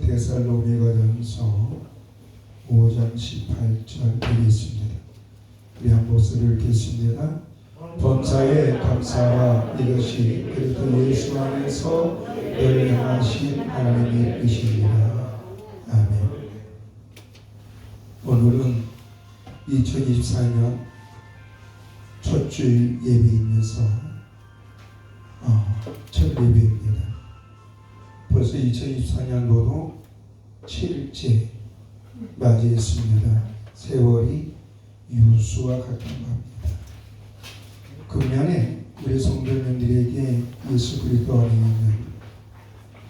데살로니가전서 5장 18절 되겠습니다. 우리 한 목소리를 읽겠습니다. 범사에 감사와 이것이 그리스도 예수 안에서 늘 행하신 하나님의 뜻입니다. 아멘. 오늘은 2024년 첫 주일 예배이면서 첫 예배입니다. 벌써 2024년도도 7일째 맞이했습니다. 세월이 유수와 같은 겁니다. 금년에 우리 성도님들에게 예수 그리스도 안에 있는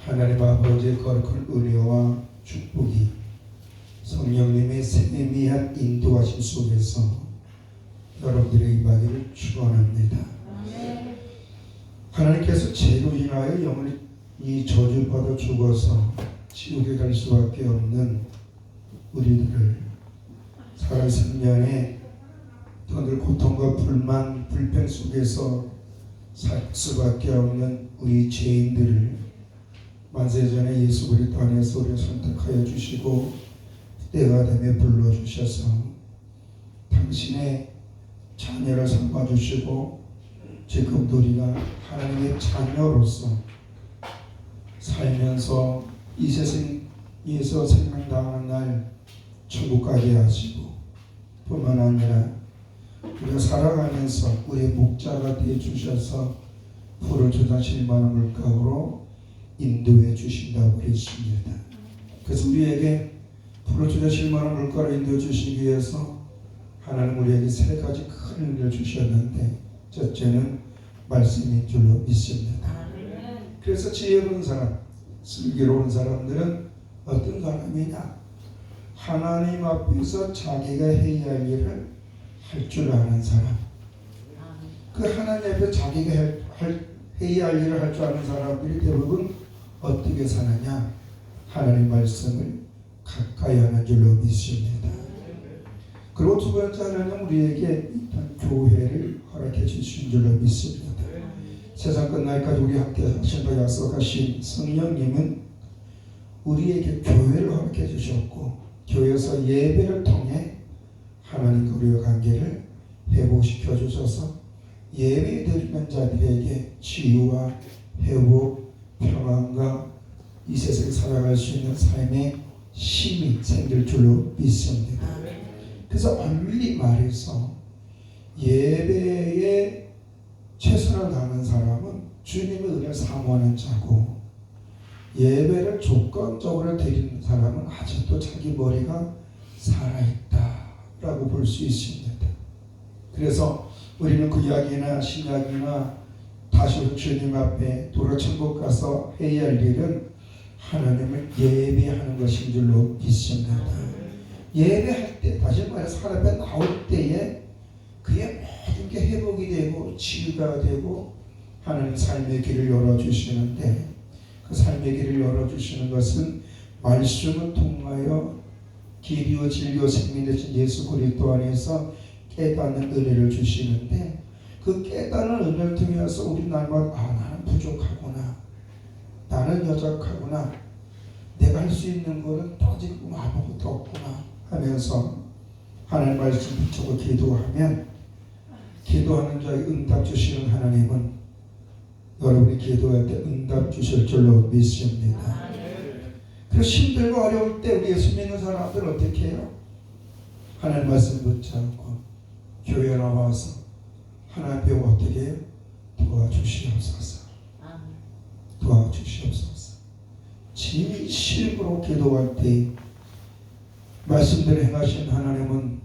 하나님 아버지의 거룩한 은혜와 축복이 성령님의 세미한 인도하심 속에서 여러분들에게 임하기를 축원합니다. 하나님께서 죄로 인하여 영원히 저주받아 죽어서 지옥에 갈 수밖에 없는 우리들을 살아 생년에 늘 고통과 불만, 불평 속에서 살 수밖에 없는 우리 죄인들을 만세전에 예수 그리스도 안에서 우리를 선택하여 주시고 때가 되면 불러주셔서 당신의 자녀를 삼아주시고 지금도 우리가 하나님의 자녀로서 살면서 이 세상에서 생명당하는 날 천국 가게 하시고 뿐만 아니라 우리가 살아가면서 우리의 목자가 되어 주셔서 푸른 조상 실만한 물가로 인도해 주신다고 그랬습니다. 그래서 우리에게 푸른 조상 실만한 물가로 인도해 주시기 위해서 하나님 우리에게 세 가지 큰 은혜를 주셨는데 첫째는 말씀인 줄로 믿습니다. 그래서 지혜로운 사람, 슬기로운 사람들은 어떤 사람이냐? 하나님 앞에서 자기가 해야 할 일을 할 줄 아는 사람. 그 하나님 앞에 자기가 해야 할 일을 할 줄 아는 사람들이 대부분 어떻게 사느냐? 하나님 말씀을 가까이 하는 줄로 믿습니다. 그리고 두 번째 하나님 우리에게 일단 교회를 허락해 주신 줄로 믿습니다. 세상 끝날까지 우리 함께 하신다고 약속하신 성령님은 우리에게 교회를 허락해 주셨고 교회에서 예배를 통해 하나님과 우리의 관계를 회복시켜 주셔서 예배 드리는 자들에게 치유와 회복, 평안과 이 세상에 살아갈 수 있는 삶의 힘이 생길 줄로 믿습니다. 그래서 엄밀히 말해서 예배에 최선을 다하는 사람은 주님의 은혜를 사모하는 자고 예배를 조건적으로 드리는 사람은 아직도 자기 머리가 살아있다라고 볼 수 있습니다. 그래서 우리는 구약이나 신약이나 다시 주님 앞에 돌아 천국 가서 해야 할 일은 하나님을 예배하는 것인 줄로 믿습니다. 예배할 때, 다시 말해서 하나님 앞에 나올 때에 그의 모든 게 회복이 되고 치유가 되고 하나님 삶의 길을 열어주시는데 그 삶의 길을 열어주시는 것은 말씀을 통하여 길이요 진리요 생명 되신 예수 그리스도 안에서 깨닫는 은혜를 주시는데 그 깨닫는 은혜를 통해서 우리 날마다 나는 부족하구나, 나는 여작하구나, 내가 할 수 있는 것은 아직 아무것도 없구나 하면서 하나님 말씀 붙잡고 기도하면 기도하는 자에게 응답 주시는 하나님은 여러분이 기도할 때 응답 주실 줄로 믿습니다. 그래서 힘들고 어려울 때 우리 예수 믿는 사람들 어떻게 해요? 하나님 말씀 붙잡고 교회 나와서 하나님 배우 어떻게 해요? 도와주시옵소서. 도와주시옵소서. 진실으로 기도할 때 말씀대로 행하신 하나님은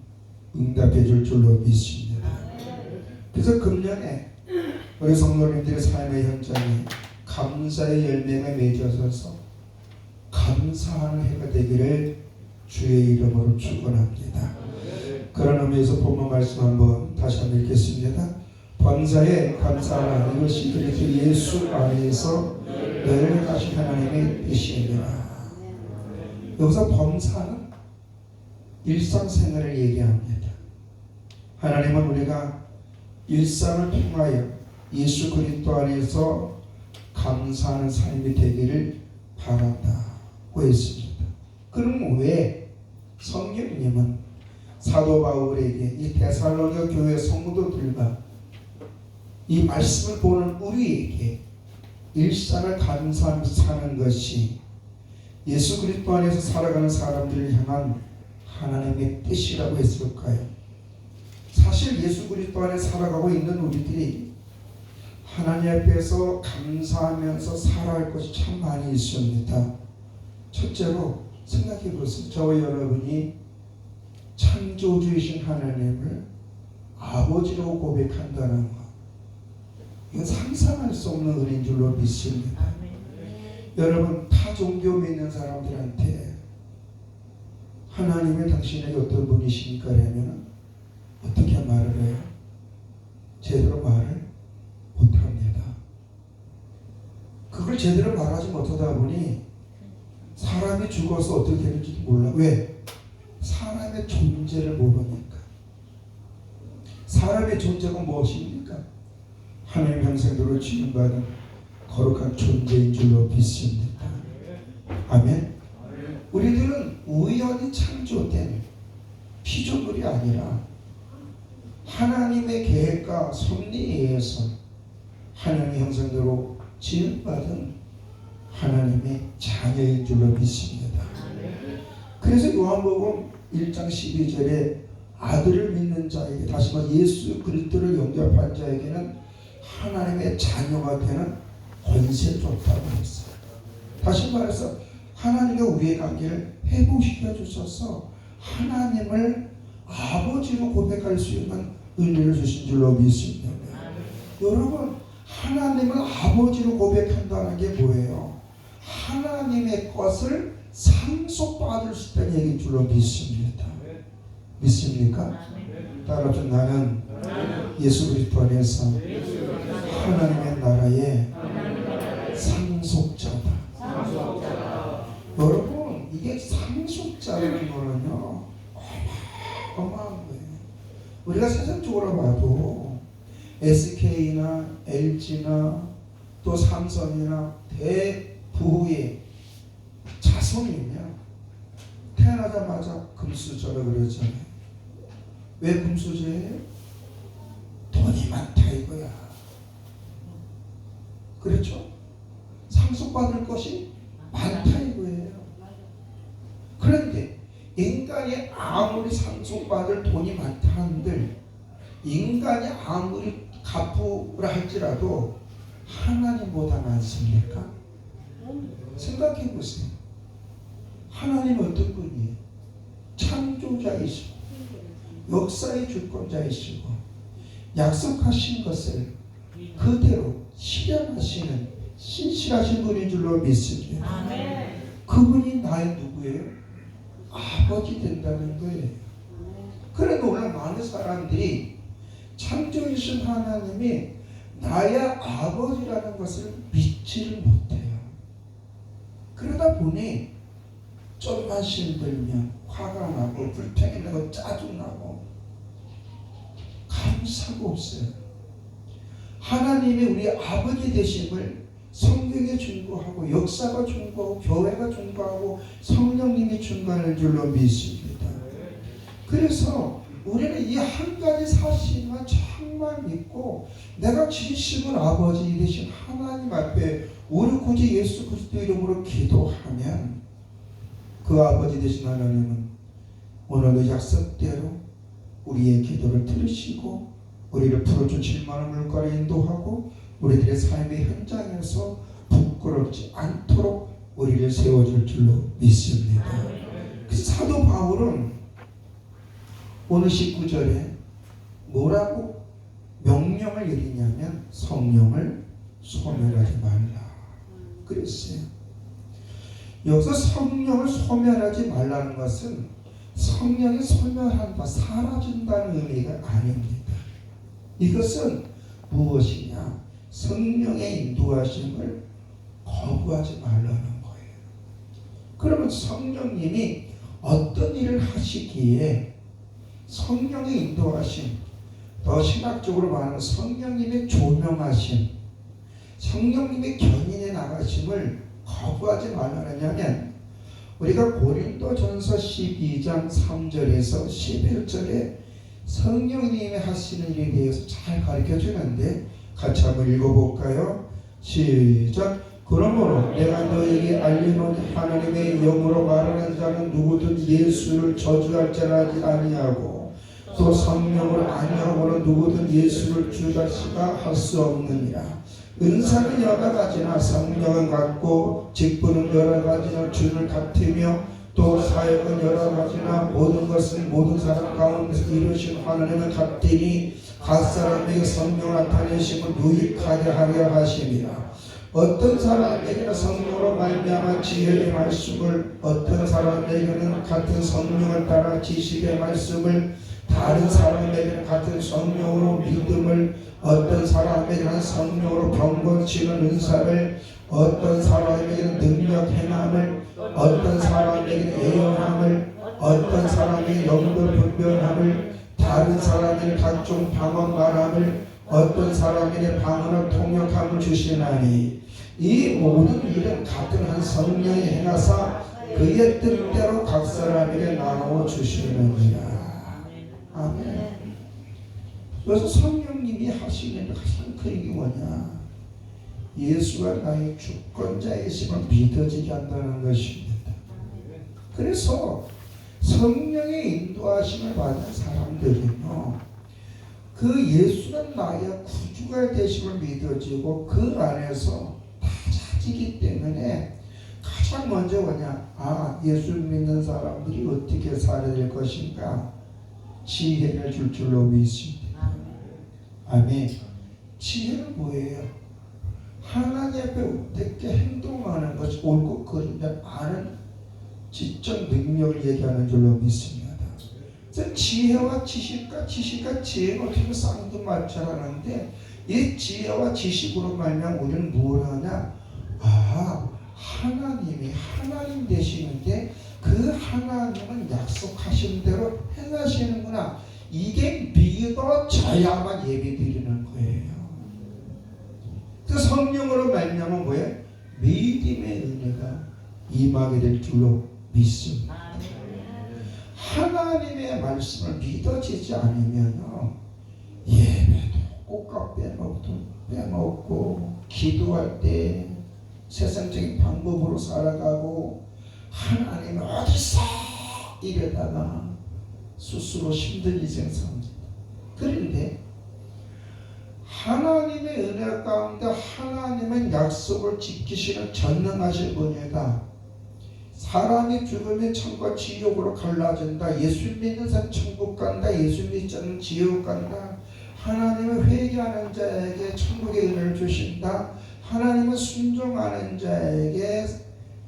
응답해 줄 줄로 믿습니다. 그래서 금년에 우리 성도님들의 삶의 현장에 감사의 열매가 맺어져서 감사하는 해가 되기를 주의 이름으로 축원합니다. 그런 의미에서 본문 말씀 한번 다시 한번 읽겠습니다. 범사에 감사하라. 이것이 그리스도 예수 안에서 너희를 가신 하나님의 뜻이니라. 여기서 범사는 일상생활을 얘기합니다. 하나님은 우리가 일상을 통하여 예수 그리스도 안에서 감사하는 삶이 되기를 바란다고 했습니다. 그럼 왜 성령님은 사도 바울에게 이 데살로니가 교회 성도들과 이 말씀을 보는 우리에게 일상을 감사하면서 사는 것이 예수 그리스도 안에서 살아가는 사람들을 향한 하나님의 뜻이라고 했을까요? 사실 예수 그리스도 안에 살아가고 있는 우리들이 하나님 앞에서 감사하면서 살아갈 것이 참 많이 있습니다. 첫째로 생각해 보세요. 저와 여러분이 창조주이신 하나님을 아버지로 고백한다는 것, 이건 상상할 수 없는 은혜인 줄로 믿습니다. 여러분, 타 종교 믿는 사람들한테 하나님이 당신에게 어떤 분이십니까? 라면 어떻게 말을 해요? 제대로 말을 못합니다. 그걸 제대로 말하지 못하다 보니 사람이 죽어서 어떻게 되는지도 몰라. 왜? 사람의 존재를 모르니까. 사람의 존재가 무엇입니까? 하나님 형상대로 지음받은 거룩한 존재인 줄로 믿습니다. 아멘. 우리들은 우연히 창조된 피조물이 아니라 하나님의 계획과 섭리에 의해서 하나님의 형상대로 지음받은 하나님의 자녀인 줄로 믿습니다. 그래서 요한복음 1장 12절에 아들을 믿는 자에게, 다시 말해 예수 그리스도를 영접한 자에게는 하나님의 자녀가 되는 권세를 줬다고 했어요. 다시 말해서 하나님과 우리의 관계를 회복시켜 주셔서 하나님을 아버지로 고백할 수 있는 은혜를 주신 줄로 믿습니다. 여러분, 하나님을 아버지로 고백한다는 게 뭐예요? 하나님의 것을 상속받을 수 있다는 얘기인 줄로 믿습니다. 믿습니까? 따라서 나는 예수 그리스도 안에서 하나님의 나라의 상속자다. 여러분, 이게 상속자라는 거는요, 어마어마한 거예요. 우리가 세상적으로 봐도 SK나 LG나 또 삼성이나 대부의 자손이면 태어나자마자 금수저라 그러잖아요. 왜 금수저예요? 돈이 많다 이거야. 그렇죠? 상속받을 것이 많다 이거예요. 그런데 인간이 아무리 상속받을 돈이 많다 한들, 인간이 아무리 가부라 할지라도 하나님보다 많습니까? 생각해 보세요. 하나님은 어떤 분이에요? 창조자이시고 역사의 주권자이시고 약속하신 것을 그대로 실현하시는 신실하신 분인 줄로 믿습니다. 아멘. 그분이 나의 누구예요? 아버지 된다는 거예요. 그런데 오늘 많은 사람들이 창조주신 하나님이 나의 아버지라는 것을 믿지를 못해요. 그러다 보니 좀만 힘들면 화가 나고 불평이 나고 짜증나고 감사가 없어요. 하나님이 우리 아버지 되심을 성경에 증거하고 역사가 증거하고 교회가 증거하고 성령님이 증거하는 줄로 믿습니다. 그래서 우리는 이 한 가지 사실만 정말 믿고 내가 진심으로 아버지 되신 하나님 앞에 우리 구주 예수 그리스도 이름으로 기도하면 그 아버지 되신 하나님은 오늘의 약속대로 우리의 기도를 들으시고 우리를 풀어주실 만한 물가로 인도하고 우리들의 삶의 현장에서 부끄럽지 않도록 우리를 세워줄 줄로 믿습니다. 그래서 사도 바울은 오늘 19절에 뭐라고 명령을 내리냐면 성령을 소멸하지 말라 그랬어요. 여기서 성령을 소멸하지 말라는 것은 성령이 소멸한다, 사라진다는 의미가 아닙니다. 이것은 무엇이냐? 성령의 인도하심을 거부하지 말라는 거예요. 그러면 성령님이 어떤 일을 하시기에 성령의 인도하심, 더 신학적으로 말하면 성령님의 조명하심, 성령님의 견인해 나가심을 거부하지 말라냐면 우리가 고린도전서 12장 3절에서 11절에 성령님이 하시는 일에 대해서 잘 가르쳐 주는데 같이 한번 읽어볼까요? 시작. 그러므로 내가 너에게 알리노니 하나님의 영으로 말하는 자는 누구든 예수를 저주할 자라 하지 아니하고 또 성령을 아니하고는 누구든 예수를 주 자시가 할 수 없느니라. 은사는 여러 가지나 성령은 같고 직분은 여러 가지나 주는 같으며 또 사역은 여러 가지나 모든 것은 모든 사람 가운데서 이루신 하나님은 같으니 각 사람에게 성령을 나타내심을 유익하게 하려 하심이라. 어떤 사람에게는 성령으로 말미암아 지혜의 말씀을, 어떤 사람에게는 같은 성령을 따라 지식의 말씀을, 다른 사람에게는 같은 성령으로 믿음을, 어떤 사람에게는 성령으로 병고치는 은사를, 어떤 사람에게는 능력 행함을, 어떤 사람에게는 예언함을, 어떤 사람에게는 영도 분별함을, 다른 사람에게는 각종 방언 말함을, 어떤 사람에게는 방언을 통역함을 주시나니 이 모든 일은 같은 한 성령이 행하사 그의 뜻대로 각 사람에게 나누어 주시느니라. 아멘. 그래서 성령님이 하시는 가장 큰 일이 뭐냐? 예수가 나의 주권자이심을 믿어지게 한다는 것입니다. 그래서 성령의 인도하심을 받은 사람들은요, 그 예수는 나의 구주가 되심을 믿어지고 그 안에서 다 찾기 때문에 가장 먼저 뭐냐? 예수 믿는 사람들이 어떻게 살아야 될 것인가? 지혜를 줄 줄로 믿습니다. 아멘. 지혜는 뭐예요? 하나님 앞에 어떻게 행동하는 것이 옳고 그른지 아는 지적 능력을 얘기하는 줄로 믿습니다. 지혜와 지식과 지혜가 어떻게 쌍두마차라는데 이 지혜와 지식으로 말하면 우리는 뭘 하냐? 하나님이 하나님 되시는데 그 하나님은 약속하신 대로 행하시는구나. 이게 믿어져야만 예배드리는 거예요. 그 성령으로 말미암아 뭐예요? 믿음의 은혜가 임하게 될 줄로 믿습니다. 하나님의 말씀을 믿어지지 않으면요, 예배도 꼭각 빼먹고 기도할 때 세상적인 방법으로 살아가고 하나님은 어디서 이러다가 스스로 힘든 인생 삽니다. 그런데 하나님의 은혜 가운데 하나님은 약속을 지키시는 전능하신 분이다. 사람이 죽으면 천과 지옥으로 갈라진다. 예수 믿는 사람 천국 간다. 예수 믿지 않는 지옥 간다. 하나님은 회개하는 자에게 천국의 은혜를 주신다. 하나님은 순종하는 자에게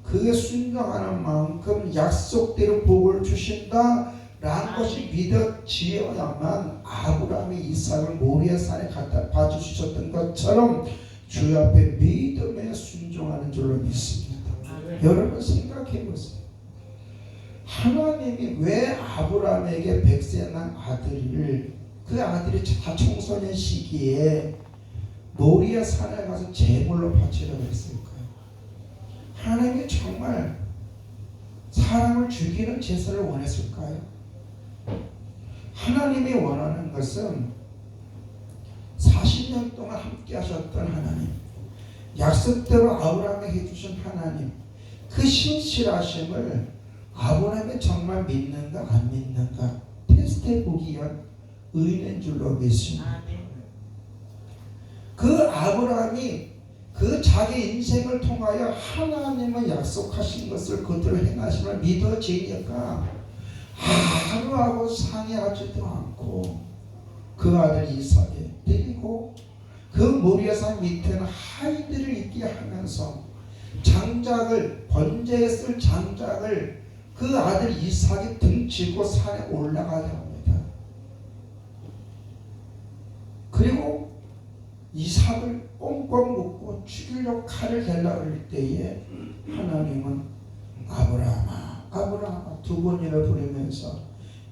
그의 순종하는 만큼 약속대로 복을 주신다 라는 것이 믿어지어야만 아브라함이 이삭을 모리아 산에 갖다 봐주셨던 것처럼 주 앞에 믿음에 순종하는 줄로 믿습니다. 여러분 생각해 보세요. 하나님이 왜 아브라함에게 100세 난 아들을, 그 아들이 청소년 시기에 모리아 산에 가서 제물로 바치라고 했을까요? 하나님이 정말 사람을 죽이는 제사를 원했을까요? 하나님이 원하는 것은 40년 동안 함께 하셨던 하나님, 약속대로 아브라함에게 해주신 하나님, 그 신실하심을 아브라함이 정말 믿는가 안 믿는가 테스트해 보기 위한 의인인 줄로 믿습니다. 그 아브라함이 그 자기 인생을 통하여 하나님의 약속하신 것을 그대로 행하심을 믿어지니까 하루하고 상의하지도 않고 그 아들 이삭을 데리고 그 모리아산 밑에는 하인들을 있게 하면서 장작을 번제에 쓸 장작을 그 아들 이삭이 등지고 산에 올라가게 합니다. 그리고 이삭을 꽁꽁 묶고 죽이려고 칼을 대려고 할 때에 하나님은 아브라함아 아브라함아 두 번이나 부르면서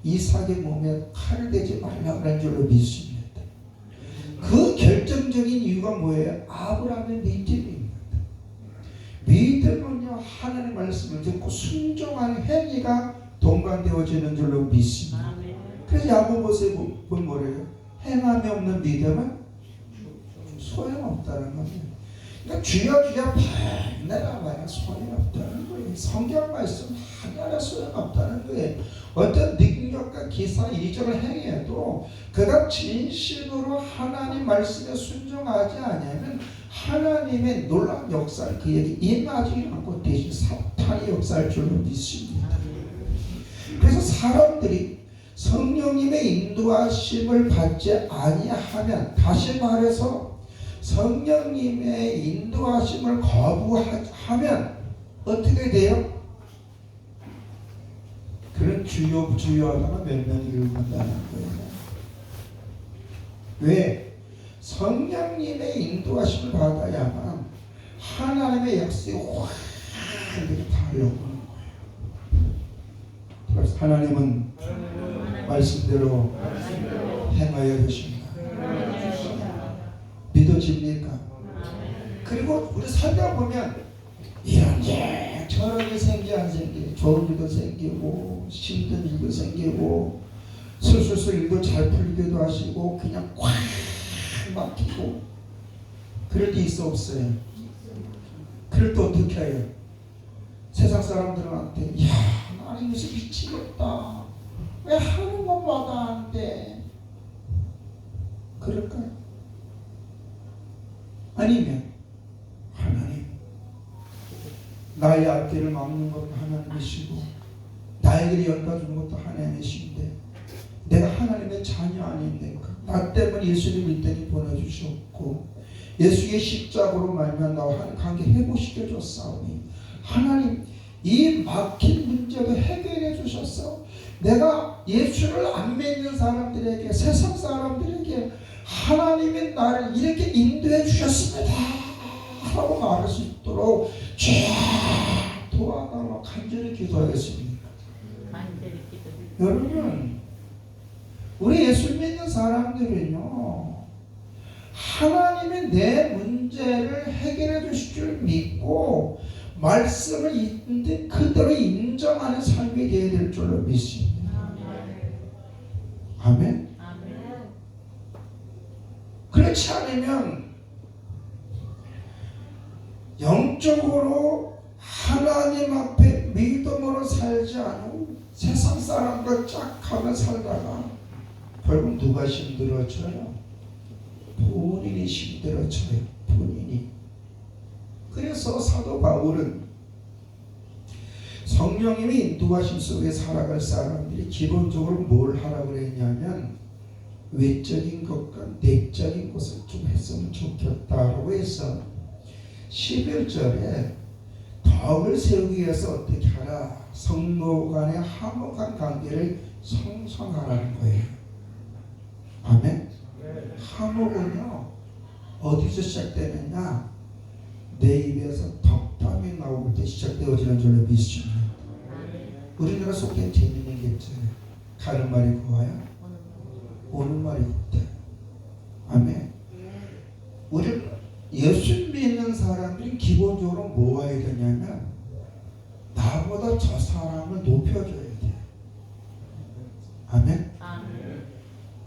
이삭의 몸에 칼을 대지 말라고 하는 줄로 믿습니다. 그 결정적인 이유가 뭐예요? 아브라함의 믿음입니다. 믿음은요, 하나님의 말씀을 듣고 순종하는 행위가 동반되어지는 줄로 믿습니다. 그래서 야고보서에 보면 뭐래요? 행함이 없는 믿음은 소용없다는 겁니다. 그러니까 주여 주여 내가 소용없다는 거예요. 성경 말씀 하나가 소용없다는 거예요. 어떤 능력과 기사 이적을 행해도 그가 진심으로 하나님 말씀에 순종하지 않으면 하나님의 놀라운 역사를 그에게 임하지 않고 대신 사탄의 역사를 줄로 믿습니다. 그래서 사람들이 성령님의 인도하심을 받지 아니하면, 다시 말해서 성령님의 인도하심을 거부하면 어떻게 돼요? 그런 주여 하다가 몇 명이 일어난다는 거예요. 왜? 성령님의 인도하심을 받아야만 하나님의 약속이 확 이렇게 달려오는 거예요. 그래서 하나님은 말씀대로 행하여 주십니다. 믿어집니까? 그리고 우리 살다 보면 이런 게 저런 게 생기 안 생기, 좋은 일도 생기고 힘든 일도 생기고 술술술 일도 잘 풀리기도 하시고 그냥 꽉 막히고 그럴 때 있어 없어요? 그럴 때 어떻게 해요? 세상 사람들한테 야 나는 요새 미치겠다, 왜 하는 것마다 안 돼? 그럴까요? 아니면 하나님, 나의 앞길을 막는 것도 하나님이시고 나에게 연가주는 것도 하나님이신데 내가 하나님의 자녀 아닙니까? 나 때문에 예수를 믿더니 보내주셨고 예수의 십자가로 말미암아 나와 하나님 관계 회복시켜 줬사오니 하나님 이 막힌 문제도 해결해 주셨어. 내가 예수를 안 믿는 사람들에게, 세상 사람들에게 하나님이 나를 이렇게 인도해 주셨습니다 하고 말할 수 있도록 도와달라고 간절히 기도하겠습니다. 여러분, 우리 예수 믿는 사람들은요, 하나님이 내 문제를 해결해 주실 줄 믿고 말씀을 있는데 그대로 인정하는 삶이 되어야 될 줄로 믿습니다. 아멘. 그렇지 않으면 영적으로 하나님 앞에 믿음으로 살지 않고 세상 사람과 짝하며 살다가 결국 누가 힘들어져요? 본인이 힘들어져요. 본인이. 그래서 사도 바울은 성령님이 인도하심 속에 살아갈 사람들이 기본적으로 뭘 하라고 그랬냐면 외적인 것과 내적인 것을 좀 했으면 좋겠다라고 해서 11절에 덕을 세우기 위해서 어떻게 하라? 성도 간의 화목한 관계를 성성하라는 거예요. 아멘? 화목은요 어디서 시작되느냐? 내 입에서 덕담이 나올 때 시작되어지는 줄로 믿습니다. 우리나라 속된 재미있는 게 있잖아요. 가는 말이 고와요, 오는 말이 곱다. 아멘. 우리 예수 믿는 사람들이 기본적으로 뭐 해야 되냐면 나보다 저 사람을 높여줘야 돼요. 아멘.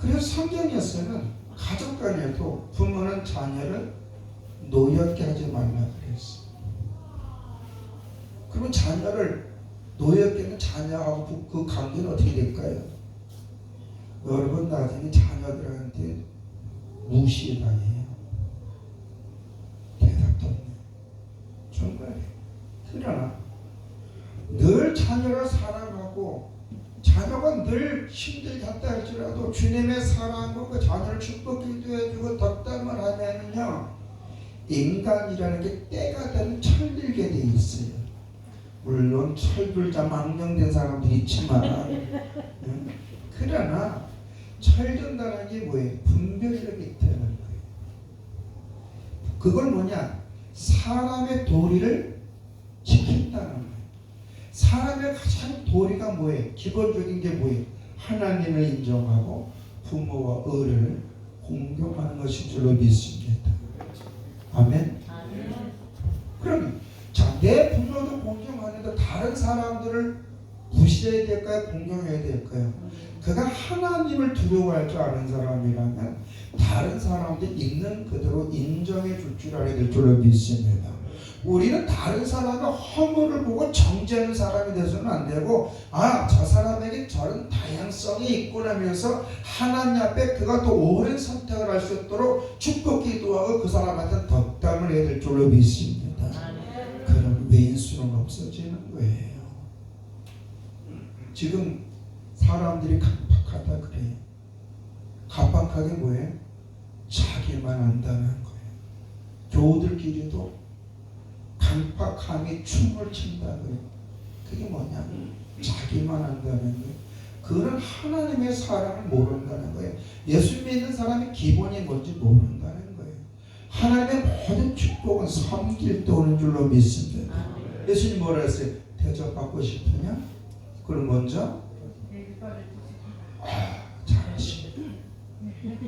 그래서 성경에서는 가족 간에도 부모는 자녀를 노엽게 하지 말라 그랬어. 그러면 자녀를 노엽게 하면 자녀하고 그 관계는 어떻게 될까요? 여러분 나중에 자녀들한테 무시당해요. 대답도 없네. 정말. 그러나 늘 자녀를 사랑하고 자녀가 늘 힘들게 했다 할지라도 주님의 사랑과 그 자녀를 축복기도 해주고 덕담을 하면은요, 인간이라는 게 때가 되면 철들게 돼 있어요. 물론 철들자 망령된 사람들이 있지만 그러나 철든다는 게 뭐예요? 분별력이 있다는 거예요. 그걸 뭐냐? 사람의 도리를 지킨다는 거예요. 사람의 가장 도리가 뭐예요? 기본적인 게 뭐예요? 하나님을 인정하고 부모와 어른을 공경하는 것인 줄로 믿습니다. 아멘. 그러면 자, 내 부모도 공경하는데 다른 사람들을 무시해야 될까요? 공경해야 될까요? 그가 하나님을 두려워할 줄 아는 사람이라면 다른 사람들 있는 그대로 인정해 줄 줄 알아야 될 줄로 믿습니다. 우리는 다른 사람의 허물을 보고 정죄하는 사람이 돼서는 안 되고, 아, 저 사람에게 저런 다양성이 있구나면서 하나님 앞에 그가 또 옳은 선택을 할 수 있도록 축복 기도하고 그 사람한테 덕담을 해야 될 줄로 믿습니다. 그럼 왼수는 없어지는 거예요. 지금 사람들이 강박하다 그래요. 강박하게 뭐예요? 자기만 안다는 거예요. 교우들끼리도 강박함이 춤을 춘다 그래요. 그게 뭐냐? 자기만 안다는 거예요. 그는 하나님의 사랑을 모른다는 거예요. 예수 믿는 사람의 기본이 뭔지 모른다는 거예요. 하나님의 모든 축복은 섬길 때 오는 줄로 믿습니다. 예수님 뭐라 했어요? 대접받고 싶으냐? 그럼 먼저 잘하시네.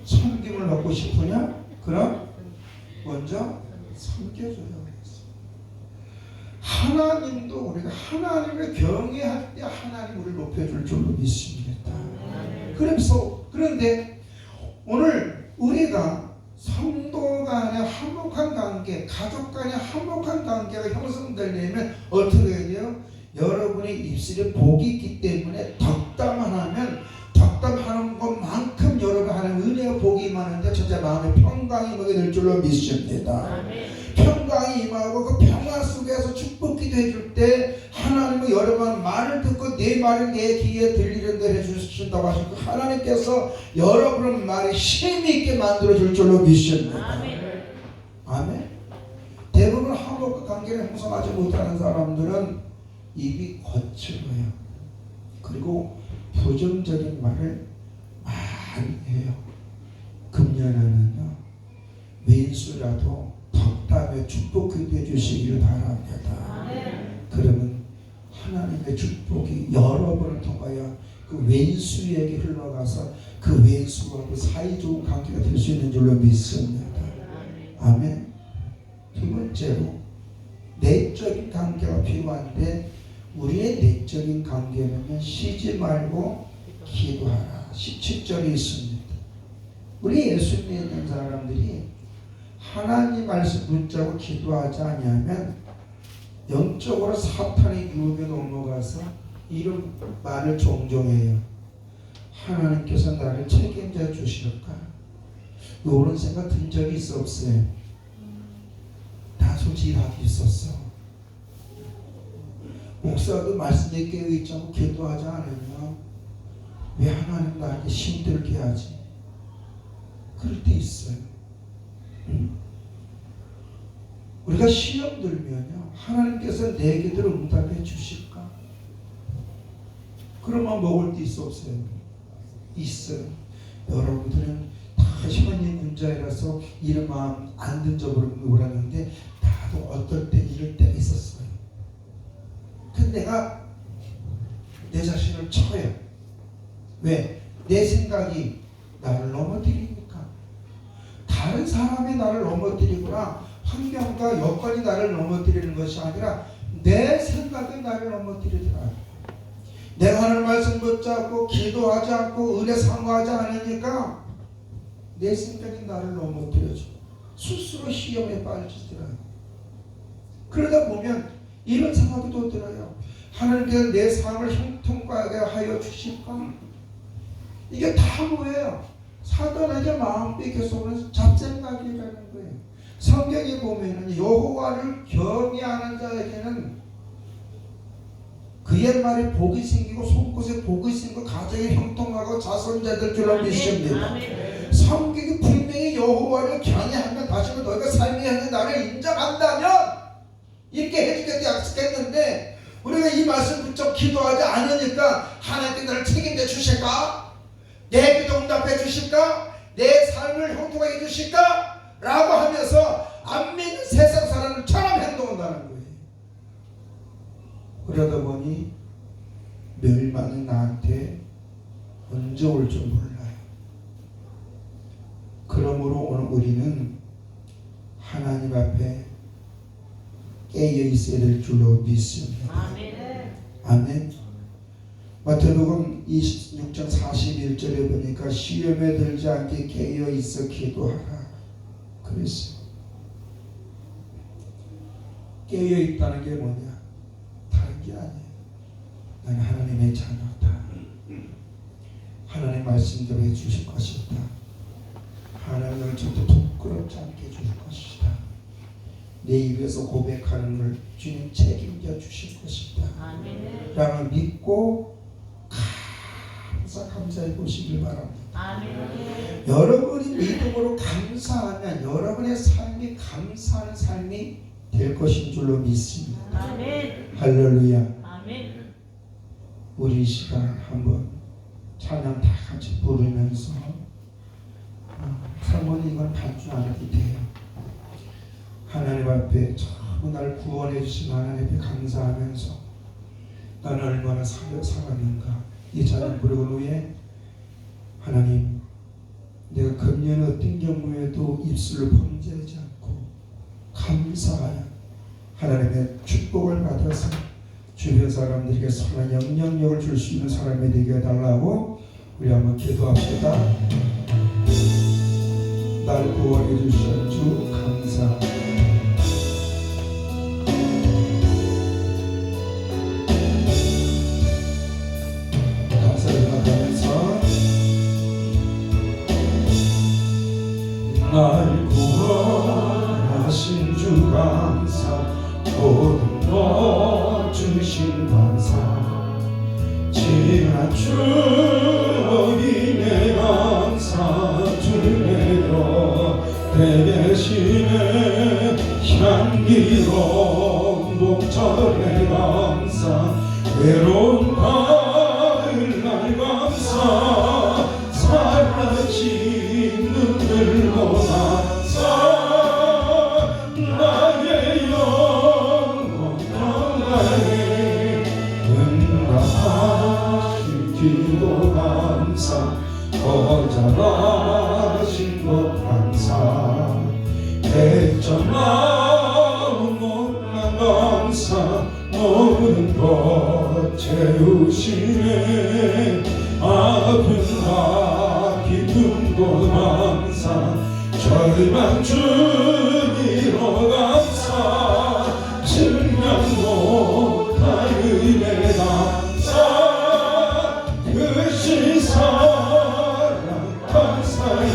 섬김을 받고 싶으냐? 그럼 먼저 섬겨줘요. 하나님도 우리가 하나님을 경외할 때 하나님 우리를 높여줄 줄로 믿습니다. 그런데 오늘 우리가 성도 간의 화목한 관계, 가족 간의 화목한 관계가 형성되려면 어떻게 해야 돼요? 여러분의 입술에 복이 있기 때문에 덕담만 하면 덕담하는 것만큼 여러분 하는 은혜와 복이 많은데 첫째 마음에 평강이 임하게 될 줄로 믿습니다. 평강이 임하고 그 평화 속에서 축복 기도해 줄 때 하나님은 여러분 말을 듣고 내 말을 내 귀에 들리는 대로 해주신다고 하시고 하나님께서 여러분의 말에 힘이 있게 만들어 줄 줄로 믿습니다. 아멘. 대부분 화목과 관계를 형성하지 못하는 사람들은 입이 거칠어요. 그리고 부정적인 말을 많이 해요. 금년에는요, 왼수라도 덕담에 축복 기도해 주시기를 바랍니다. 그러면 하나님의 축복이 여러분을 통하여 그 왼수에게 흘러가서 그 왼수와 사이좋은 관계가 될 수 있는 줄로 믿습니다. 아멘. 두 번째로 내적인 관계가 필요한데 우리의 내적인 관계는 쉬지 말고 기도하라. 17절에 있습니다. 우리 예수 믿는 사람들이 하나님 말씀 붙잡고 기도하지 않으면 영적으로 사탄의 유혹에 넘어가서 이런 말을 종종 해요. 하나님께서 나를 책임져 주실까? 이런 생각 든 적이 있어 없어요? 나 솔직히 나도 있었어. 목사도 말씀에 깨어있지 않고 기도하지 않으면 왜 하나님 나에게 힘들게 하지? 그럴 때 있어요. 우리가 시험 들면요, 하나님께서 내 기도를 응답해 주실까? 그러면 먹을 때 있어 없어요? 있어요. 여러분들은 다 현인 군자이라서 이런 마음 안 든져버리는데 나도 어떨 때 이럴 때가 있었어요. 근데 내가 내 자신을 쳐요. 왜? 내 생각이 나를 넘어뜨리니까. 다른 사람이 나를 넘어뜨리거나 환경과 여건이 나를 넘어뜨리는 것이 아니라 내 생각이 나를 넘어뜨리더라. 내가 하는 말씀 붙잡고 기도하지 않고 은혜 사모하지 않으니까 내 생각이 나를 넘어뜨려줘. 스스로 시험에 빠지더라고. 그러다 보면 이런 생각이 또 들어요. 하나님께서 내 삶을 형통하게 하여 주실까? 이게 다 뭐예요? 사단에게 마음 뺏겨서 오는 잡생각이라는 거예요. 성경에 보면은 여호와를 경외하는 자에게는 그의 말에 복이 생기고 손끝에 복이 생기고 가정이 형통하고 자손자들 줄로 믿습니다. 성경이 분명히 여호와를 경외하면 다시 너희가 삶의 현재 나를 인정한다면 이렇게 해주겠다 약속했는데 우리가 이 말씀 붙잡고 기도하지 않으니까 하나님께 나를 책임져 주실까? 내 기도 응답해 주실까? 내 삶을 형통하게 해주실까? 라고 하면서 안 믿는 세상 사람들처럼 행동한다는 거예요. 그러다 보니 멸망은 나한테 언제 올 줄 몰라요. 그러므로 오늘 우리는 하나님 앞에 깨어 있어야 될 줄로 믿습니다. 아멘. 마태복음 26장 41절에 보니까 시험에 들지 않게 깨어 있어 기도하라 그랬어요. 깨어 있다는 게 뭐냐? 다른 게 아니에요. 나는 하나님의 자녀다. 하나님 말씀대로 해주실 것이다. 하나님을 절대 부끄럽지 않게 해줄 것이다. 내 입에서 고백하는 걸 주님 책임져 주실 것이다. 라고 믿고 감사해 보시길 바랍니다. 아멘. 여러분이 믿음으로 감사하면 여러분의 삶이 감사하는 삶이 될 것인 줄로 믿습니다. 아멘. 할렐루야. 아멘. 우리 이 시간 한번 찬양 다 같이 부르면서 사모님 이건 반주 안 해도 돼요. 하나님 앞에 전부 날 구원해 주신 하나님 앞에 감사하면서 나는 얼마나 살았는가 이 찬양 부르고 후에 하나님 내가 금년 어떤 경우에도 입술을 범죄하지 않고 감사하여 하나님의 축복을 받아서 주변 사람들에게 선한 영향력을 줄 수 있는 사람이 되게 해달라고 우리 한번 기도합시다. 날 구원해 주신 주 감사합니다. 날 구원하신 주 감사 모든 것 주신 감사 지나추어기네 감사 주내려 대대신의 향기로운 복절의 감사 외로운 가을 날 감사 사라진 눈물로 감사 나의 영원 평안에 응답하신 기도 감사 거절하신 것 감사 백전 마음 못난 감사 모든 것 채우시네 아픔과 기쁨도 감사 절망 주기로 감사 증명 못할 은혜 감사 그신 사랑 감사해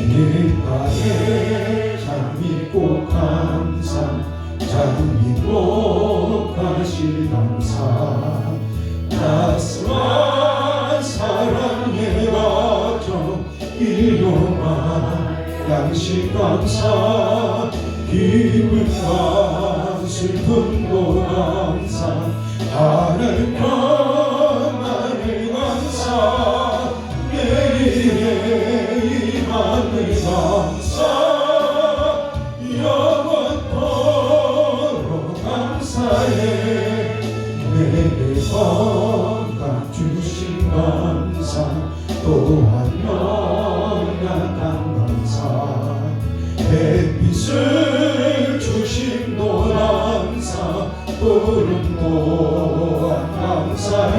길가에 참 믿고 감사 참 믿고 가시 감사 따스한 사랑의 가정 일용할 양식 감사 기쁨과 슬픔도 감사 하늘 평안의 감사 내일의 희망의 감사 영원토록 감사해 내게 건강 주신 감사 또한 연약한 감사 햇빛을 주신 도 감사 푸른 또한 감사해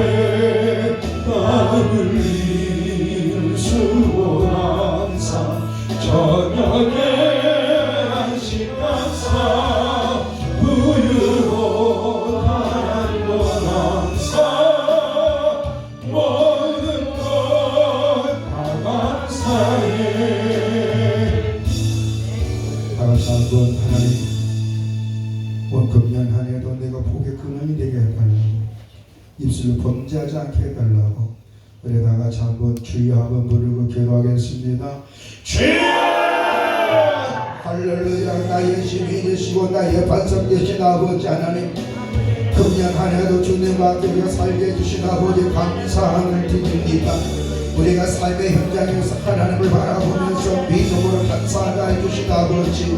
입술로 범죄하지 않게 해달라고 우리 다 같이 한번 주여 한번 부르고 기도하겠습니다. 주여 할렐루야. 나의 힘이 되시고 나의 반석 되신 아버지 하나님, 금년 한 해도 주님과 함께 우리가 살게 해주신 아버지 감사함을 드립니다. 우리가 삶의 현장에서 하나님을 바라보면서 믿음으로 감사하다 해주신 아버지,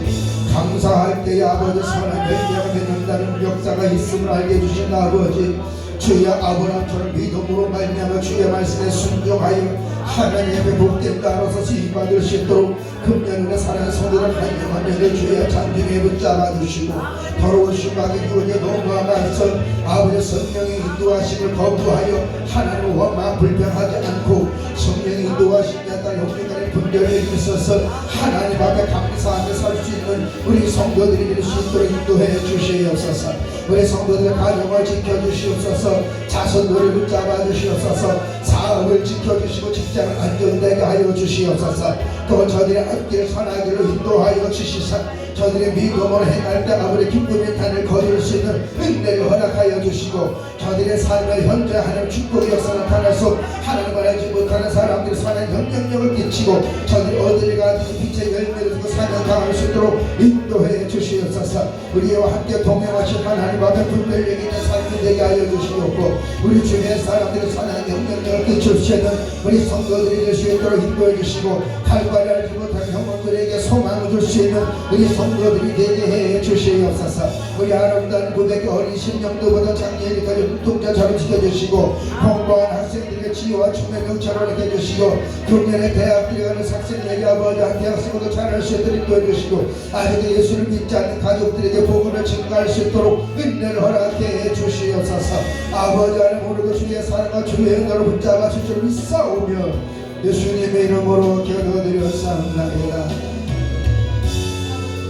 감사할 때에 아버지 선한 열매가 맺는다는 역사가 있음을 알게 해주신 아버지, 주여 아브라함처럼 믿음으로 말미암아 주의 말씀에 순종하여 하나님 앞에 복된 따라서 쓰임받을 수 있도록 금년에 사는 성도들 한명 한명을 주의 잔중에 붙잡아 주시고 더러우신 마귀 유혹에 넘어가서 아버지의 성령의 인도하심을 거부하여 하나님을 원망 불평하지 않고 성령의 인도하심에 따라 영생간의 분별에 있어서 하나님 앞에 감사하며 살 수 있는 우리 성도들이 될 수 있도록 인도해 주시옵소서. 우리 성도들의 가정을 지켜주시옵소서. 자손들을 붙잡아 주시옵소서. 사업을 지켜주시고 직장을 안정되게 하여 주시옵소서. 또 저들의 앞길 선하기로 인도하여 주시사 저들의 믿음으로 행할 때 아버지 기쁨의 탄을 거둘 수 있는 은혜를 허락하여 주시고 저들의 삶을 현재 하나님 축복의 역사를 나타내서 하나님을 알지 못하는 사람들이 사는 영향력을 끼치고 저들이 어디를 가든 빛의 열매를 주고 사냥 강할 수 있도록 인도해 주시옵소서. 우리와 함께 동행하신 하나님 앞에 분별력 있는 삶이 되게 하여 주시옵고 우리 주변의 사람들이 사는 영향력을 끼칠 수 있는 우리 성도들이 될 수 있도록 인도해 주시고 칼바리 알지 못하는 형님들에게 소망을 줄 수 있는 우리 성도들이 되게 해 주시옵소서. 우리 아름다운 고백의 어린 심령도보다 장애인까지 눈동자처럼 지켜주시고 공부한 학생들에게 지혜와 춤의 명찰을 해주시고 금년에 대학 들어가는 학생에게 아버지와 대학생도 잘할 수 있도록 인도해주시고 아직도 예수를 믿지 않는 가족들에게 복음을 증가할 수 있도록 은혜를 허락해 주시옵소서. 아버지 하나님 오늘도 주의 사랑과 주의 은혜를 붙잡아 주실 줄 믿사오며 예수님의 이름으로 기도드렸사옵나이다.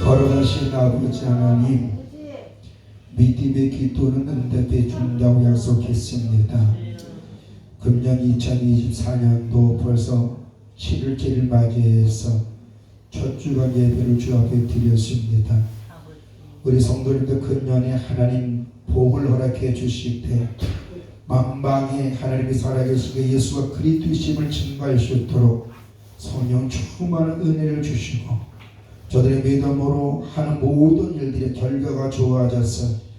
걸어가신 아버지 하나님, 믿음의 기도는 응답해 준다고 약속했습니다. 금년 2024년도 벌써 7일째를 맞이해서 첫 주간 예배를 주 앞에 드렸습니다. 우리 성도님들 금년에 하나님 복을 허락해 주실 때 만방에 하나님이 살아계시고 예수가 그리스도이심을 증거할 수 있도록 성령 충만한 은혜를 주시고 저들의 믿음으로 하는 모든 일들의 결과가 좋아져서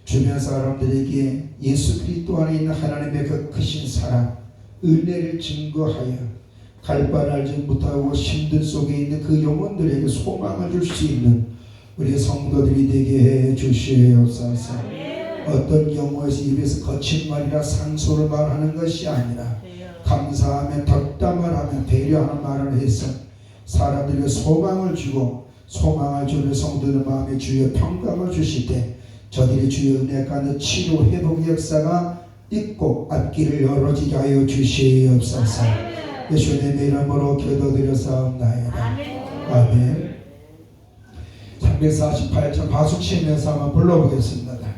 주변 사람들에게 예수 그리스도 안에 있는 하나님의 그 크신 사랑, 은혜를 증거하여 갈 바를 알지 못하고 힘든 속에 있는 그 영혼들에게 소망을 줄 수 있는 우리 성도들이 되게 해 주시옵소서. 어떤 경우에서 입에서 거친 말이라 상소를 말하는 것이 아니라 감사하며 덕담을 하며 배려하는 말을 해서 사람들에게 소망을 주고 소망을 주는 성도들 마음에 주의 평강을 주실 때 저들이 주의 은혜 가운데 치료 회복 역사가 있고 앞길을 열어지게 하여 주시옵소서. 예수님의 이름으로 기도드렸사옵나이다. 아멘. 348장 바수 치면서 한번 불러보겠습니다.